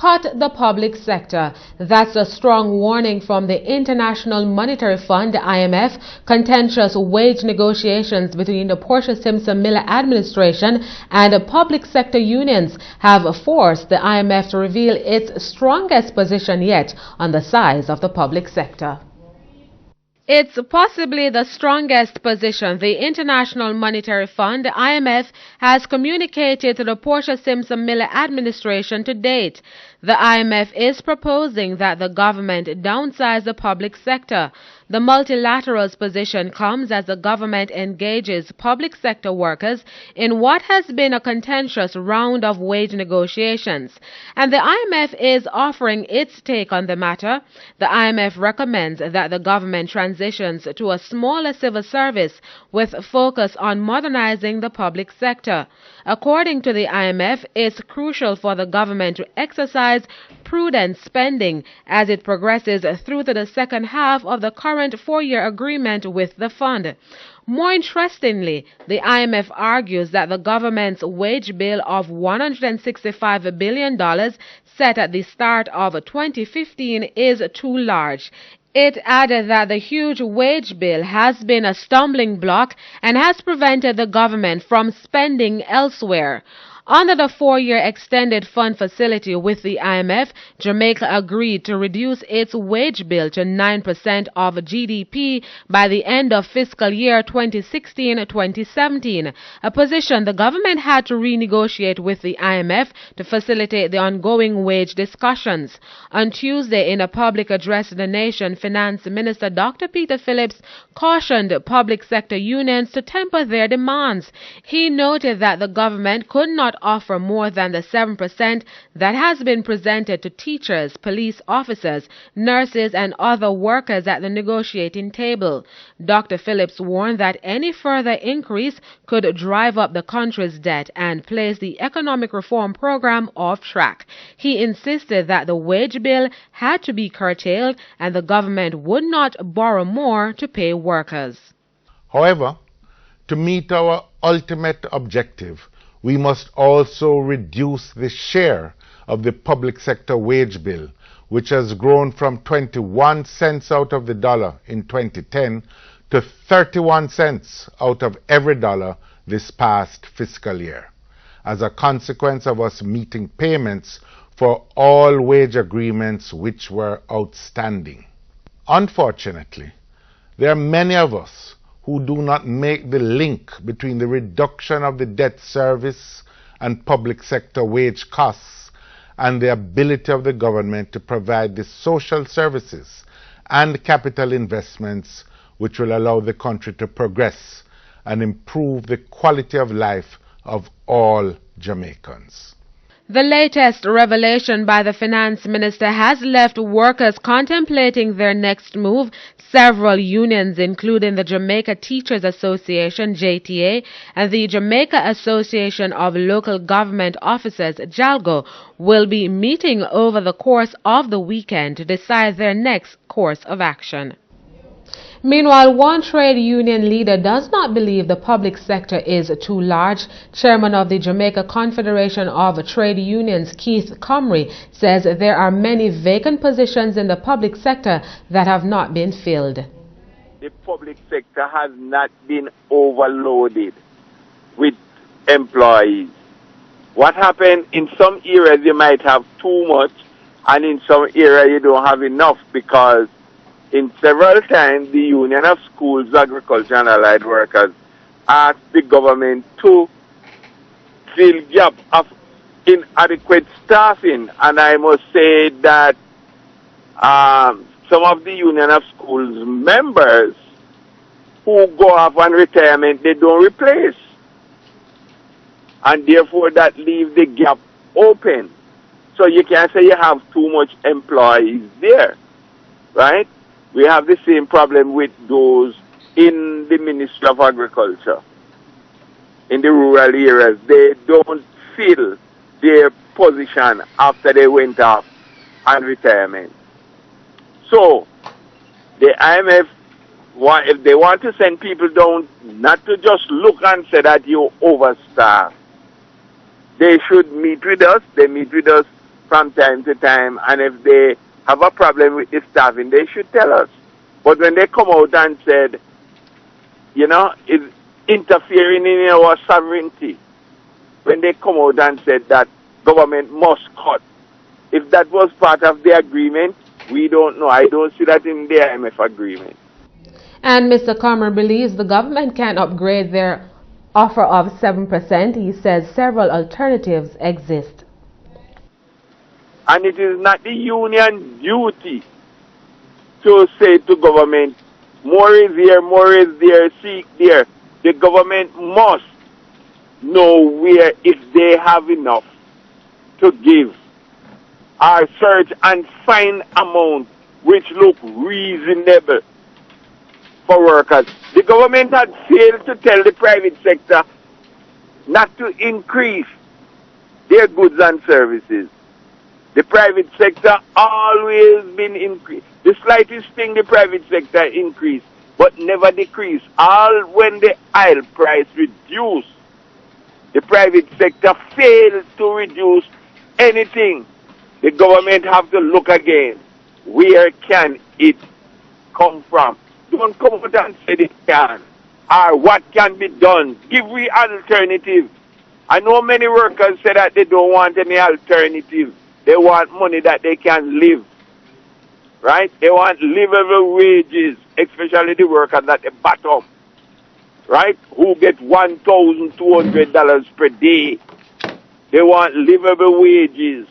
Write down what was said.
cut the public sector. That's a strong warning from the International Monetary Fund, IMF. Contentious wage negotiations between the Portia Simpson Miller administration and public sector unions have forced the IMF to reveal its strongest position yet on the size of the public sector. It's possibly the strongest position the International Monetary Fund, IMF, has communicated to the Portia Simpson Miller administration to date. The IMF is proposing that the government downsize the public sector. The multilateral's position comes as the government engages public sector workers in what has been a contentious round of wage negotiations, and the IMF is offering its take on the matter. The IMF recommends that the government transitions to a smaller civil service with focus on modernizing the public sector. According to the IMF, it's crucial for the government to exercise prudent spending as it progresses through to the second half of the current four-year agreement with the fund. More interestingly, the IMF argues that the government's wage bill of $165 billion set at the start of 2015 is too large. It added that the huge wage bill has been a stumbling block and has prevented the government from spending elsewhere. Under the four-year extended fund facility with the IMF, Jamaica agreed to reduce its wage bill to 9% of GDP by the end of fiscal year 2016-2017, a position the government had to renegotiate with the IMF to facilitate the ongoing wage discussions. On Tuesday, in a public address to the nation, Finance Minister Dr. Peter Phillips cautioned public sector unions to temper their demands. He noted that the government could not offer more than the 7% that has been presented to teachers, police officers, nurses, and other workers at the negotiating table. Dr. Phillips warned that any further increase could drive up the country's debt and place the economic reform program off track. He insisted that the wage bill had to be curtailed and the government would not borrow more to pay workers. However, to meet our ultimate objective, we must also reduce the share of the public sector wage bill, which has grown from 21 cents out of the dollar in 2010 to 31 cents out of every dollar this past fiscal year, as a consequence of us meeting payments for all wage agreements which were outstanding. Unfortunately, there are many of us who do not make the link between the reduction of the debt service and public sector wage costs and the ability of the government to provide the social services and capital investments which will allow the country to progress and improve the quality of life of all Jamaicans. The latest revelation by the finance minister has left workers contemplating their next move. Several unions, including the Jamaica Teachers Association, JTA, and the Jamaica Association of Local Government Officers, JALGO, will be meeting over the course of the weekend to decide their next course of action. Meanwhile, one trade union leader does not believe the public sector is too large. Chairman of the Jamaica Confederation of Trade Unions, Keith Comrie, says there are many vacant positions in the public sector that have not been filled. The public sector has not been overloaded with employees. What happened in some areas you might have too much, and in some areas you don't have enough, because in several times, the Union of Schools, Agriculture and Allied Workers asked the government to fill gap of inadequate staffing. And I must say that some of the Union of Schools members who go off on retirement, they don't replace. And therefore, that leaves the gap open. So you can't say you have too much employees there, right? We have the same problem with those in the Ministry of Agriculture, in the rural areas. They don't fill their position after they went off on retirement. So, the IMF, if they want to send people down, not to just look and say that you're overstaffed. They should meet with us. They meet with us from time to time, and if they have a problem with the staffing, they should tell us. But when they come out and said, you know, it's interfering in our sovereignty, when they come out and said that government must cut, if that was part of the agreement, we don't know. I don't see that in the IMF agreement. And Mr. Comer believes the government can upgrade their offer of 7%. He says several alternatives exist. And it is not the union duty to say to government, more is there, seek there. The government must know where, if they have enough to give, or search and find amount which look reasonable for workers. The government had failed to tell the private sector not to increase their goods and services. The private sector always been increased. The slightest thing the private sector increased, but never decreased. All when the oil price reduced, the private sector failed to reduce anything. The government have to look again. Where can it come from? Don't come out and say it can. Or what can be done. Give we alternative. I know many workers say that they don't want any alternative. They want money that they can live. Right? They want livable wages, especially the workers at the bottom. Right? Who get $1,200 per day. They want livable wages.